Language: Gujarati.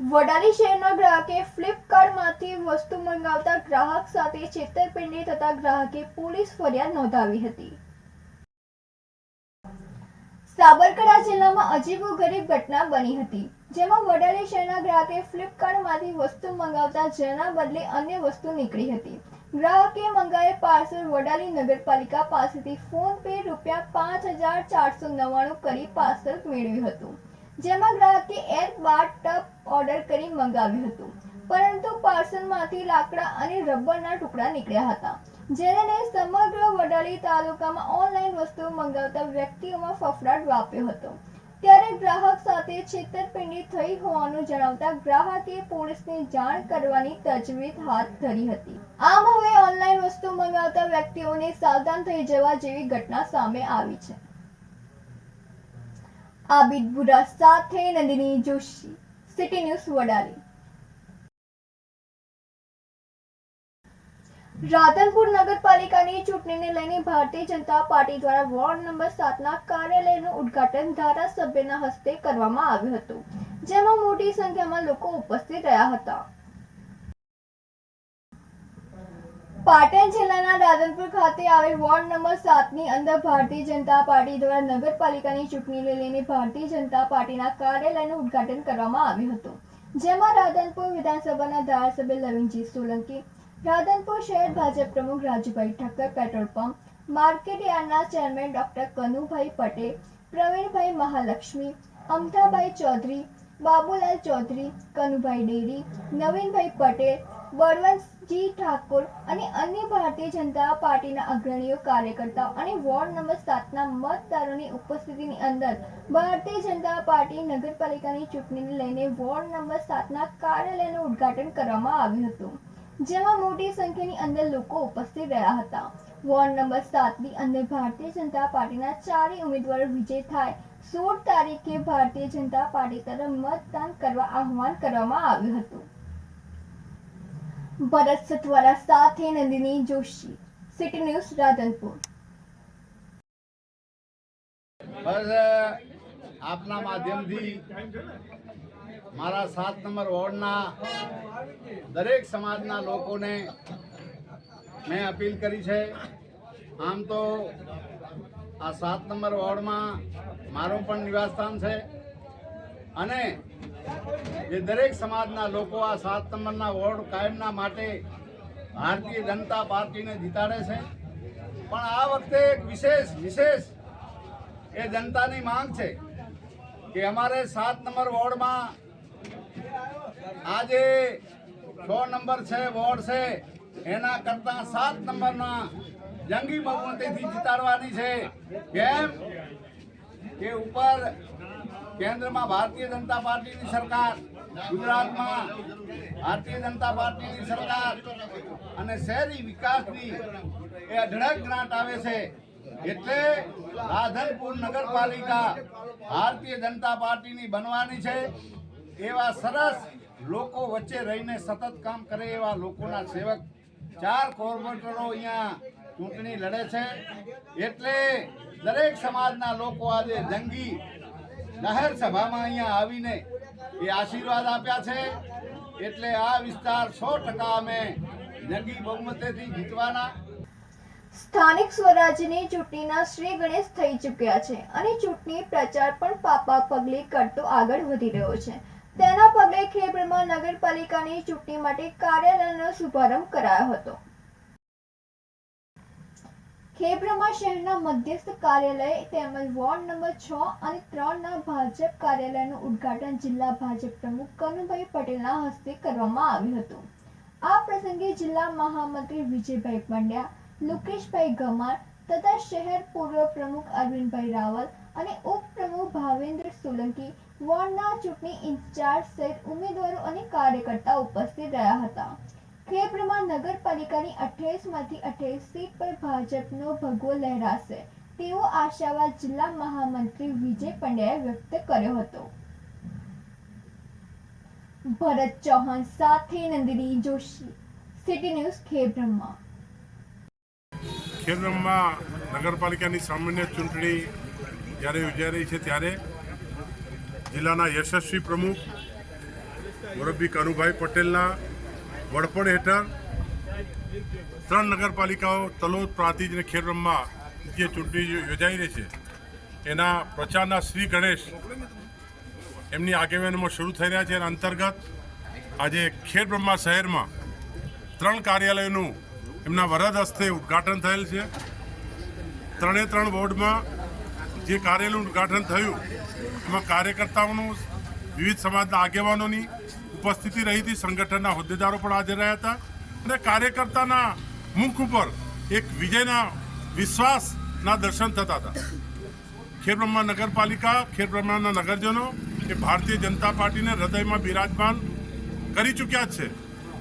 વડાલી શહેરના ગ્રાહકે ફ્લિપકાર્ટમાંથી વસ્તુ મંગાવતા ગ્રાહક સાથે છેતરપિંડી થતા ગ્રાહકે પોલીસ ફરિયાદ નોંધાવી હતી। સાબરકાંઠા જિલ્લામાં અજીબોગરીબ ઘટના બની હતી, જેમાં વડાલી શહેરના ગ્રાહકે ફ્લિપકાર્ટમાંથી વસ્તુ મંગાવતા જેના બદલે અન્ય વસ્તુ નીકળી હતી। ગ્રાહકે મંગાવેલ પાર્સલ વડાલી નગરપાલિકા પાસેથી ફોન પે ₹5,499 કરી પાર્સલ મેળવ્યું હતું, જેમાં ગ્રાહકે એર બાર ટબ ઓર્ડર કરી મંગાવ્યું હતું, પરંતુ પાર્સલમાંથી લાકડા અને રબરના ટુકડા નીકળ્યા હતા, જેને લઈ સમગ્ર વડાલી તાલુકામાં ઓનલાઈન વસ્તુઓ મંગાવતા વ્યક્તિઓમાં ફફડાટ વ્યાપ્યો હતો। ત્યારે ગ્રાહક સાથે છેતરપિંડી થઈ હોવાનું જણાવતા ગ્રાહકે પોલીસને જાણ કરવાની તજવીજ હાથ ધરી હતી। આમ હવે ઓનલાઈન વસ્તુ મંગાવતા વ્યક્તિઓને સાવધાન થઈ જવા જેવી ઘટના સામે આવી છે। આબિદ બુરા સાથે નંદિની જોશી, સિટી ન્યૂઝ વડાલી। રાધનપુર નગરપાલિકાની ચૂંટણીને લઈને ભારતીય જનતા પાર્ટી દ્વારા વોર્ડ નંબર 7ના કાર્યાલયનું ઉદ્ઘાટન ધારાસભ્યના હસ્તે કરવામાં આવ્યું હતું, જેમાં મોટી સંખ્યામાં લોકો ઉપસ્થિત રહ્યા હતા। પાટણ જિલ્લાના રાધનપુર ખાતે આવેલ વોર્ડ નંબર 7ની અંદર ભારતીય જનતા પાર્ટી દ્વારા નગરપાલિકાની ચૂંટણીને લઈને ભારતીય જનતા પાર્ટીના કાર્યાલયનું ઉદ્ઘાટન કરવામાં આવ્યું હતું, જેમાં રાધનપુર વિધાનસભાના ધારાસભ્ય લવિંગજી સોલંકી, રાધનપુર શહેર ભાજપ પ્રમુખ Rajubhai Thakkar, petrol pump market યાર્ડના chairman doctor Kanubhai Patel, Pravinbhai Mahalakshmi, અમથાભાઈ Chaudhary, Babulal Chaudhary, Kanubhai dairy, Navinbhai Patel, Balvantji Thakor અને અન્ય ભારતીય જનતા પાર્ટીના અગ્રણીઓ, કાર્યકર્તાઓ અને વોર્ડ નંબર 7ના મતદારોની ઉપસ્થિતિની અંદર ભારતીય જનતા પાર્ટી નગરપાલિકાની ચૂંટણીને લઈને વોર્ડ નંબર 7ના કાર્યાલયનું ઉદ્ઘાટન કરવામાં આવ્યું હતું, જેમાં મોટી સંખ્યાની અંદર લોકો ઉપસ્થિત રહ્યા હતા। વોર્ડ નંબર 7ની અંદર ભારતીય જનતા પાર્ટીના ચારેય ઉમેદવારો વિજય થાય 16 તારીખે ભારતીય જનતા પાર્ટી તરફ મતદાન કરવા આહવાન કરવામાં આવ્યું હતું। ભરત સતવારા સાથે નંદિની જોશી, સિટી ન્યૂઝ રાધનપુર। બસ આપના માધ્યમથી મારા 7 નંબર વોર્ડના દરેક સમાજના લોકોને મેં અપીલ કરી છે। આમ તો આ 7 નંબર વોર્ડમાં મારું પણ નિવાસસ્થાન છે અને એ દરેક સમાજના લોકો આ 7 નંબરના વોર્ડ કાયમના માટે ભારતીય જનતા પાર્ટીને જીતાડે છે। પણ આ વખતે એક વિશેષ એ જનતાની માંગ છે કે અમારે 7 નંબર વોર્ડમાં આજે 6 નંબર છે વોર્ડ છે એના કરતા 7 નંબરના જંગી બહુમતીથી જીતાડવાની છે। કેમ કે ઉપર કેન્દ્રમાં ભારતીય જનતા પાર્ટીની સરકાર, ગુજરાતમાં ભારતીય જનતા પાર્ટીની સરકાર અને શહેરી વિકાસની એ અઢળક ગ્રાન્ટ આવે છે, એટલે રાધનપુર નગરપાલિકા ભારતીય જનતા પાર્ટીની બનવાની છે। એવા સરસ લોકો વચ્ચે રહીને સતત કામ કરે એવા લોકોના સેવક 4 કોર્પોરેટરો અહીંયા ચૂંટણી લડે છે, એટલે દરેક સમાજના લોકો આજે જંગી જાહેર સભામાં અહીંયા આવીને એ આશીર્વાદ આપ્યા છે, એટલે આ વિસ્તાર 100% અમે જંગી બહુમતીથી જીતવાના। સ્થાનિક સ્વરાજ્યની ચૂંટણીના શ્રી ગણેશ થઈ ચૂક્યા છે અને ચૂંટણી પ્રચાર પણ પાપા પગલે કરતો આગળ વધી રહ્યો છે। તેના પગલે ખેબ્રમાં નગરપાલિકાની ચૂંટણી માટે કાર્યાલયનો શુભારંભ કરાયો હતો। ખેબ્રમાં શહેરના મધ્યસ્થ કાર્યાલય તેમજ વોર્ડ નંબર 6 અને 3ના ભાજપ કાર્યાલયનું ઉદ્ઘાટન જિલ્લા ભાજપ પ્રમુખ કનુભાઈ પટેલના હસ્તે કરવામાં આવ્યું હતું। આ પ્રસંગે જિલ્લા મહામંત્રી વિજયભાઈ પંડ્યા, લુકેશભાઈ ગમાર તથા શહેર પૂર્વ પ્રમુખ અરવિંદભાઈ રાવલ અને ઉપપ્રમુખ ભાવેન્દ્ર સોલંકી, વોર્ડના ચૂંટણી ઇન્ચાર્જ સહિત ઉમેદવારો અને કાર્યકર્તાઓ ઉપસ્થિત રહ્યા હતા। ખેબ્રમાં નગરપાલિકાની 28માંથી 28 સીટ પર ભાજપનો ભગવો લહેરાશે તેવો આશાવાદ જિલ્લા મહામંત્રી વિજય પંડ્યાએ વ્યક્ત કર્યો હતો। ભરત ચૌહાણ સાથે નંદિની જોશી, સિટી ન્યૂઝ ખેબ્રમાં। ખેબ્રમાં નગરપાલિકાની સામાન્ય ચૂંટણી જ્યારે યોજાઈ રહી છે ત્યારે જિલ્લાના યશસ્વી પ્રમુખ મોરબી કનુભાઈ પટેલના વડપણ હેઠળ 3 નગરપાલિકાઓ તલોદ, પ્રાંતિજ અને ખેડબ્રહ્મા જે ચૂંટણી યોજાઈ રહી છે એના પ્રચારના શ્રી ગણેશ એમની આગેવાનીમાં શરૂ થઈ રહ્યા છે. એના અંતર્ગત આજે ખેડબ્રહ્મા શહેરમાં 3 કાર્યાલયોનું એમના વરદ હસ્તે ઉદ્ઘાટન થયેલ છે. 3 વોર્ડમાં જે કાર્યાલયનું ઉદ્ઘાટન થયું એમાં કાર્યકર્તાઓનું, વિવિધ સમાજના આગેવાનોની ઉપસ્થિતિ રહી હતી. સંગઠનના હોદ્દેદારો પણ હાજર રહ્યા હતા અને કાર્યકર્તાના મુખ ઉપર એક વિજયના વિશ્વાસના દર્શન થતા હતા. ખેડબ્રહ્મા નગરપાલિકા, ખેડબ્રહ્માના નગરજનો એ ભારતીય જનતા પાર્ટીને હૃદયમાં બિરાજમાન કરી ચૂક્યા છે.